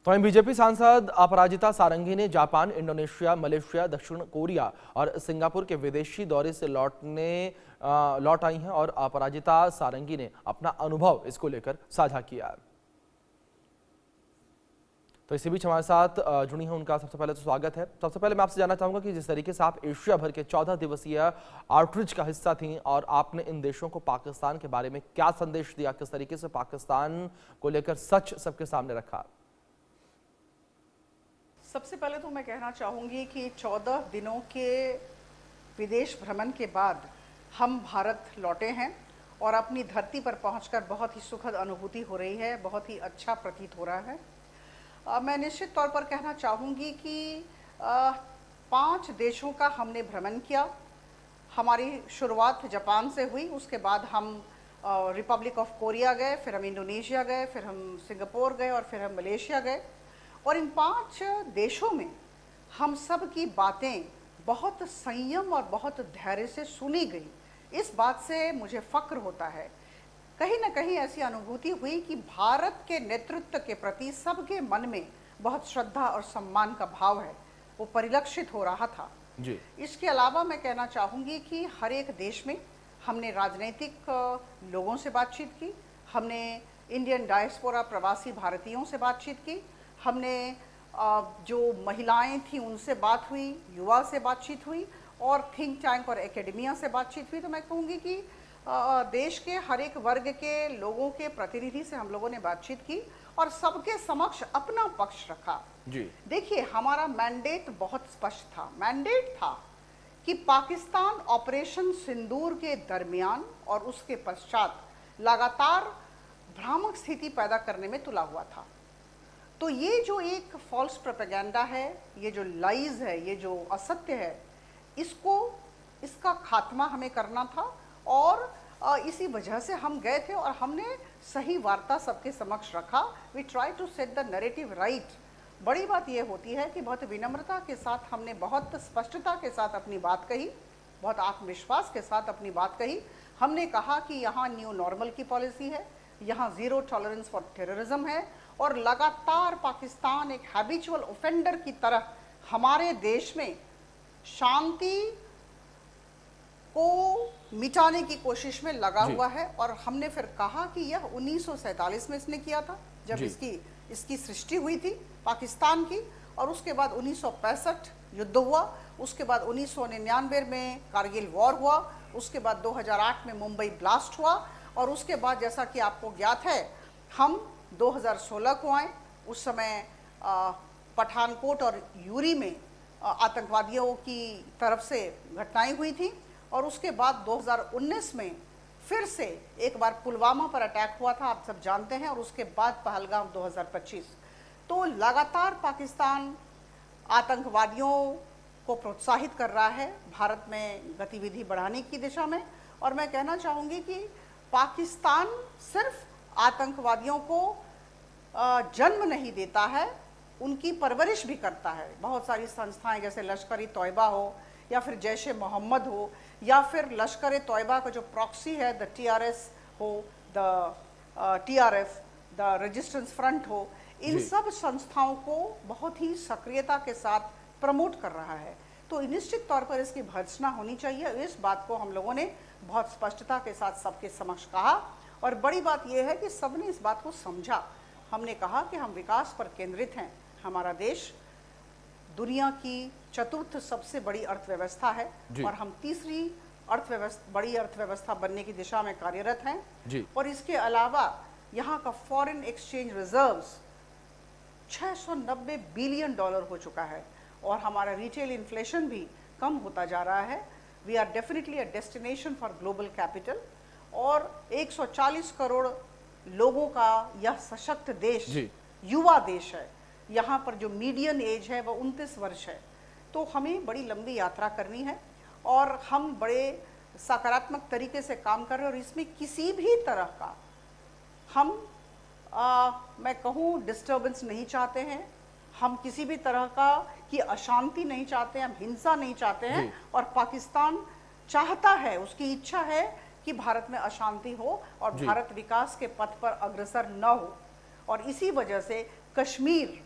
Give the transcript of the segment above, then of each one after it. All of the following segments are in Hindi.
तो वहीं बीजेपी सांसद अपराजिता सारंगी ने जापान, इंडोनेशिया, मलेशिया, दक्षिण कोरिया और सिंगापुर के विदेशी दौरे से लौट आई हैं और अपराजिता सारंगी ने अपना अनुभव इसको लेकर साझा किया। तो इसी बीच हमारे साथ जुड़ी हैं, उनका सबसे पहले तो स्वागत है। सबसे पहले मैं आपसे जानना चाहूंगा कि जिस तरीके से आप एशिया भर के 14 दिवसीय आउटरीच का हिस्सा थी और आपने इन देशों को पाकिस्तान के बारे में क्या संदेश दिया, किस तरीके से पाकिस्तान को लेकर सच सबके सामने रखा? सबसे पहले तो मैं कहना चाहूँगी कि 14 दिनों के विदेश भ्रमण के बाद हम भारत लौटे हैं और अपनी धरती पर पहुंचकर बहुत ही सुखद अनुभूति हो रही है, बहुत ही अच्छा प्रतीत हो रहा है। मैं निश्चित तौर पर कहना चाहूँगी कि 5 देशों का हमने भ्रमण किया। हमारी शुरुआत जापान से हुई, उसके बाद हम रिपब्लिक ऑफ कोरिया गए, फिर हम इंडोनेशिया गए, फिर हम सिंगापुर गए और फिर हम मलेशिया गए। और इन 5 देशों में हम सब की बातें बहुत संयम और बहुत धैर्य से सुनी गई। इस बात से मुझे फ़ख्र होता है। कहीं ना कहीं ऐसी अनुभूति हुई कि भारत के नेतृत्व के प्रति सबके मन में बहुत श्रद्धा और सम्मान का भाव है, वो परिलक्षित हो रहा था जी। इसके अलावा मैं कहना चाहूँगी कि हर एक देश में हमने राजनीतिक लोगों से बातचीत की, हमने इंडियन डायस्पोरा प्रवासी भारतीयों से बातचीत की, हमने जो महिलाएं थीं उनसे बात हुई, युवा से बातचीत हुई और थिंक टैंक और एकेडमिया से बातचीत हुई। तो मैं कहूँगी कि देश के हर एक वर्ग के लोगों के प्रतिनिधि से हम लोगों ने बातचीत की और सबके समक्ष अपना पक्ष रखा जी। देखिए, हमारा मैंडेट बहुत स्पष्ट था। मैंडेट था कि पाकिस्तान ऑपरेशन सिंदूर के दरमियान और उसके पश्चात लगातार भ्रामक स्थिति पैदा करने में तुला हुआ था। तो ये जो एक फॉल्स प्रोपेगेंडा है, ये जो लाइज है, ये जो असत्य है, इसका खात्मा हमें करना था और इसी वजह से हम गए थे और हमने सही वार्ता सबके समक्ष रखा। We try to set the narrative right. बड़ी बात यह होती है कि बहुत विनम्रता के साथ हमने बहुत स्पष्टता के साथ अपनी बात कही, बहुत आत्मविश्वास के साथ अपनी बात कही। हमने कहा कि यहाँ न्यू नॉर्मल की पॉलिसी है, यहाँ ज़ीरो टॉलरेंस फॉर टेररिज्म है और लगातार पाकिस्तान एक हैबिचुअल ऑफेंडर की तरह हमारे देश में शांति को मिटाने की कोशिश में लगा हुआ है। और हमने फिर कहा कि यह 1947 में इसने किया था, जब इसकी सृष्टि हुई थी पाकिस्तान की, और उसके बाद 1965 युद्ध हुआ, उसके बाद 1999 में कारगिल वॉर हुआ, उसके बाद 2008 में मुंबई ब्लास्ट हुआ और उसके बाद जैसा कि आपको ज्ञात है हम 2016 को आए। उस समय पठानकोट और यूरी में आतंकवादियों की तरफ से घटनाएं हुई थी और उसके बाद 2019 में फिर से एक बार पुलवामा पर अटैक हुआ था, आप सब जानते हैं, और उसके बाद पहलगाम 2025। तो लगातार पाकिस्तान आतंकवादियों को प्रोत्साहित कर रहा है भारत में गतिविधि बढ़ाने की दिशा में। और मैं कहना चाहूँगी कि पाकिस्तान सिर्फ आतंकवादियों को जन्म नहीं देता है, उनकी परवरिश भी करता है। बहुत सारी संस्थाएं जैसे लश्कर-ए तौयबा हो या फिर जैश ए मोहम्मद हो या फिर लश्कर-ए तौयबा का जो प्रॉक्सी है द TRS हो, the TRF, the resistance front हो, इन सब संस्थाओं को बहुत ही सक्रियता के साथ प्रमोट कर रहा है। तो निश्चित तौर पर इसकी भर्त्सना होनी चाहिए। इस बात को हम लोगों ने बहुत स्पष्टता के साथ सबके समक्ष कहा और बड़ी बात यह है कि सबने इस बात को समझा। हमने कहा कि हम विकास पर केंद्रित हैं, हमारा देश दुनिया की 4th सबसे बड़ी अर्थव्यवस्था है और हम 3री बड़ी अर्थव्यवस्था बनने की दिशा में कार्यरत हैं। और इसके अलावा यहाँ का फॉरेन एक्सचेंज रिजर्व्स $690 बिलियन हो चुका है और हमारा रिटेल इन्फ्लेशन भी कम होता जा रहा है। We are definitely a destination for global capital और 140 करोड़ लोगों का यह सशक्त देश, युवा देश है। यहाँ पर जो मीडियन एज है वह 29 वर्ष है। तो हमें बड़ी लंबी यात्रा करनी है और हम बड़े सकारात्मक तरीके से काम कर रहे हैं और इसमें किसी भी तरह का मैं कहूँ डिस्टर्बेंस नहीं चाहते हैं, हम किसी भी तरह की अशांति नहीं चाहते हैं, हम हिंसा नहीं चाहते हैं और पाकिस्तान चाहता है, उसकी इच्छा है कि भारत में अशांति हो और भारत विकास के पथ पर अग्रसर न हो। और इसी वजह से कश्मीर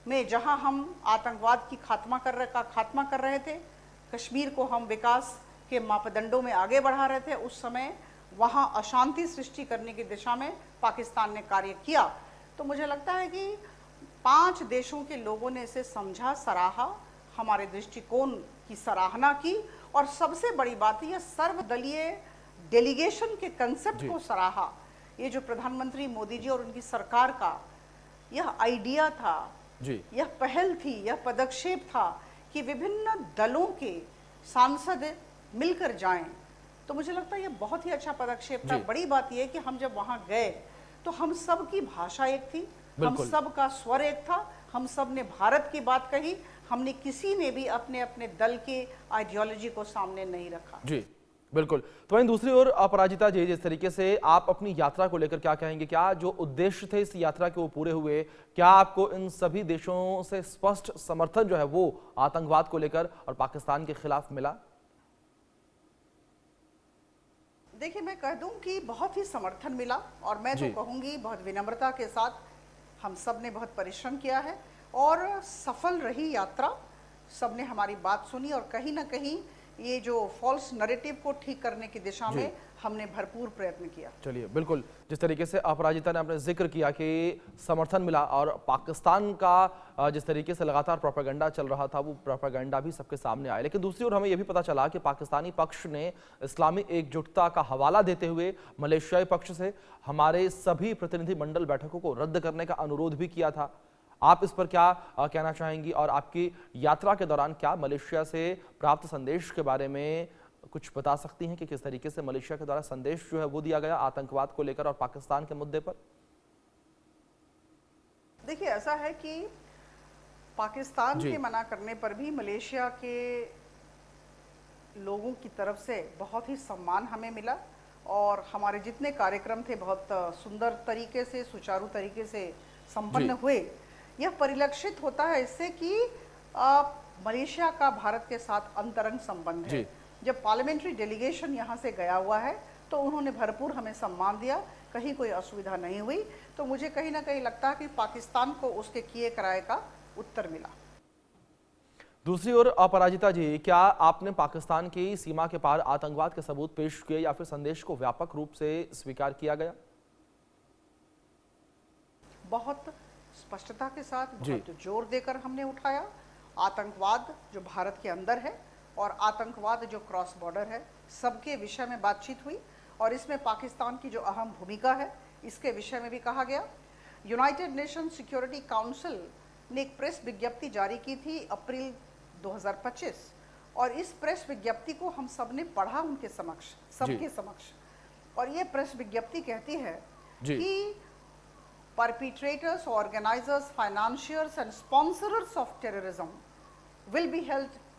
में जहां हम आतंकवाद की खात्मा कर रहे थे, कश्मीर को हम विकास के मापदंडों में आगे बढ़ा रहे थे, उस समय वहां अशांति सृष्टि करने की दिशा में पाकिस्तान ने कार्य किया। तो मुझे लगता है कि 5 देशों के लोगों ने इसे समझा, सराहा, हमारे दृष्टिकोण की सराहना की, और सबसे बड़ी बात यह सर्वदलीय डेलीगेशन के कंसेप्ट को सराहा। ये जो प्रधानमंत्री मोदी जी और उनकी सरकार का यह आइडिया था, यह पहल थी, यह पदक्षेप था कि विभिन्न दलों के सांसद मिलकर जाएं, तो मुझे लगता है ये बहुत ही अच्छा पदक्षेप था। बड़ी बात यह कि हम जब वहां गए तो हम सब की भाषा एक थी, हम सब का स्वर एक था, हम सब ने भारत की बात कही, हमने किसी ने भी अपने अपने दल के आइडियोलॉजी को सामने नहीं रखा। जी बिल्कुल। तो वहीं दूसरी ओर अपराजिता जी, जिस तरीके से आप अपनी यात्रा को लेकर क्या कहेंगे? क्या जो उद्देश्य थे इस यात्रा के वो पूरे हुए? क्या आपको इन सभी देशों से स्पष्ट समर्थन जो है वो आतंकवाद को लेकर और पाकिस्तान के खिलाफ मिला? देखिए, मैं कह दूं कि बहुत ही समर्थन मिला, और मैं तो कहूंगी बहुत विनम्रता के साथ हम सब ने बहुत परिश्रम किया है और सफल रही यात्रा। सब ने हमारी बात सुनी और कहीं ना कहीं ये जो फॉल्स नैरेटिव को ठीक करने की दिशा में हमने भरपूर प्रयत्न किया। चलिए, बिल्कुल। जिस तरीके से अपराजिता ने अपने जिक्र किया कि समर्थन मिला और पाकिस्तान का जिस तरीके से लगातार प्रोपेगेंडा चल रहा था, वो प्रोपेगेंडा भी सबके सामने आया, लेकिन दूसरी ओर हमें यह भी पता चला कि पाकिस्तानी पक्ष ने इस्लामी एकजुटता का हवाला देते हुए मलेशियाई पक्ष से हमारे सभी प्रतिनिधिमंडल बैठकों को रद्द करने का अनुरोध भी किया था। आप इस पर क्या कहना चाहेंगी और आपकी यात्रा के दौरान क्या मलेशिया से प्राप्त संदेश के बारे में कुछ बता सकती हैं कि किस तरीके से मलेशिया के द्वारा संदेश जो है वो दिया गया आतंकवाद को लेकर और पाकिस्तान के मुद्दे पर? देखिए, ऐसा है कि पाकिस्तान के मना करने पर भी मलेशिया के लोगों की तरफ से बहुत ही सम्मान हमें मिला और हमारे जितने कार्यक्रम थे बहुत सुंदर तरीके से, सुचारू तरीके से संपन्न हुए। यह परिलक्षित होता है इससे कि मलेशिया का भारत के साथ अंतरंग संबंध है। जब पार्लियामेंट्री डेलीगेशन यहाँ से गया हुआ है तो उन्होंने भरपूर हमें सम्मान दिया, कहीं कोई असुविधा नहीं हुई। तो मुझे कहीं ना कहीं लगता है कि पाकिस्तान को उसके किए कराए का उत्तर मिला। दूसरी ओर अपराजिता जी, क्या आपने पाकिस्तान की सीमा के पार आतंकवाद के सबूत पेश किए या फिर संदेश को व्यापक रूप से स्वीकार किया गया? बहुत स्पष्टता के साथ, बहुत जोर देकर हमने उठाया। आतंकवाद जो भारत के अंदर है और आतंकवाद जो क्रॉस बॉर्डर है, सबके विषय में बातचीत हुई और इसमें पाकिस्तान की जो अहम भूमिका है इसके विषय में भी कहा गया। यूनाइटेड नेशन सिक्योरिटी काउंसिल ने एक प्रेस विज्ञप्ति जारी की थी अप्रैल 2025 और इस प्रेस विज्ञप्ति को हम सब ने पढ़ा उनके समक्ष, सबके समक्ष। और ये प्रेस विज्ञप्ति कहती है कि perpetrators, organizers, financiers and sponsors of terrorism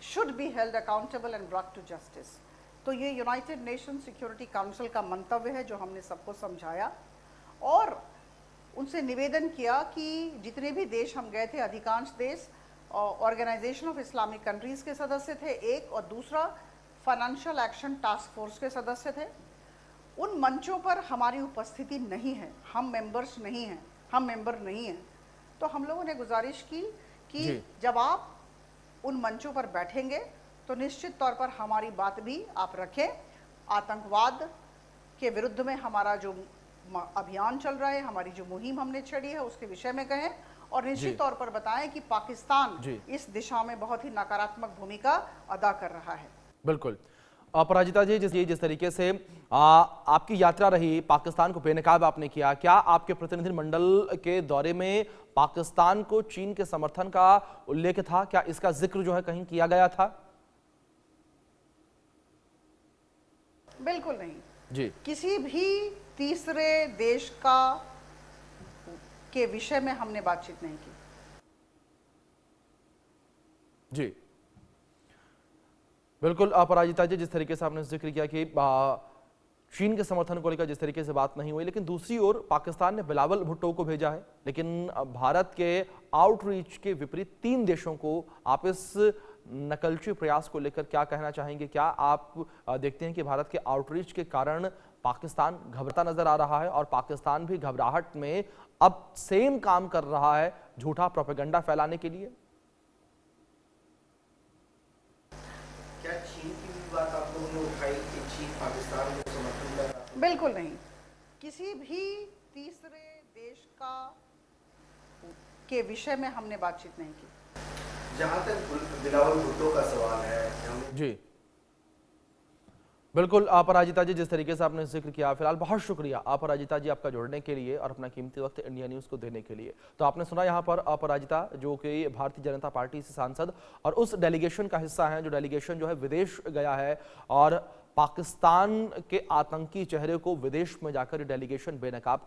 should be held accountable and brought to justice। तो ये यूनाइटेड नेशन सिक्योरिटी काउंसिल का मंतव्य है जो हमने सबको समझाया और उनसे निवेदन किया कि जितने भी देश हम गए थे, अधिकांश देश ऑर्गेनाइजेशन ऑफ इस्लामिक कंट्रीज के सदस्य थे एक, और दूसरा फाइनेंशियल एक्शन टास्क फोर्स के सदस्य थे। उन मंचों पर हमारी उपस्थिति नहीं है, हम मेंबर नहीं हैं। तो हम लोगों ने गुजारिश की कि जब आप उन मंचों पर बैठेंगे तो निश्चित तौर पर हमारी बात भी आप रखें। आतंकवाद के विरुद्ध में हमारा जो अभियान चल रहा है, हमारी जो मुहिम हमने छेड़ी है उसके विषय में कहें और निश्चित तौर पर बताएं कि पाकिस्तान इस दिशा में बहुत ही नकारात्मक भूमिका अदा कर रहा है। बिल्कुल। अपराजिता जी, जिस तरीके से आपकी यात्रा रही, पाकिस्तान को बेनकाब आपने किया, क्या आपके प्रतिनिधिमंडल के दौरे में पाकिस्तान को चीन के समर्थन का उल्लेख था? क्या इसका जिक्र जो है कहीं किया गया था? बिल्कुल नहीं किसी भी तीसरे देश का के विषय में हमने बातचीत नहीं की। बिल्कुल। अपराजिता जी, जिस तरीके से आपने जिक्र किया कि चीन के समर्थन को लेकर जिस तरीके से बात नहीं हुई, लेकिन दूसरी ओर पाकिस्तान ने बिलावल भुट्टो को भेजा है, लेकिन भारत के आउटरीच के विपरीत 3 देशों को आप इस नकलची प्रयास को लेकर क्या कहना चाहेंगे? क्या आप देखते हैं कि भारत के आउटरीच के कारण पाकिस्तान घबराता नजर आ रहा है और पाकिस्तान भी घबराहट में अब सेम काम कर रहा है झूठा प्रोपेगेंडा फैलाने के लिए। क्या चीन की भी बात आप लोगों ने उठाई कि चीन पाकिस्तान को समर्थन कर रहा है? बिल्कुल नहीं, किसी भी तीसरे देश के विषय में हमने बातचीत नहीं की। जहां तक बिलावल भुट्टो का सवाल है, जी बिल्कुल अपराजिता जी, जिस तरीके से आपने जिक्र किया, फिलहाल बहुत शुक्रिया अपराजिता जी आपका जुड़ने के लिए और अपना कीमती वक्त इंडिया न्यूज़ को देने के लिए। तो आपने सुना यहाँ पर अपराजिता जो कि भारतीय जनता पार्टी से सांसद और उस डेलीगेशन का हिस्सा हैं जो डेलीगेशन जो है विदेश गया है और पाकिस्तान के आतंकी चेहरे को विदेश में जाकर डेलीगेशन बेनकाब कर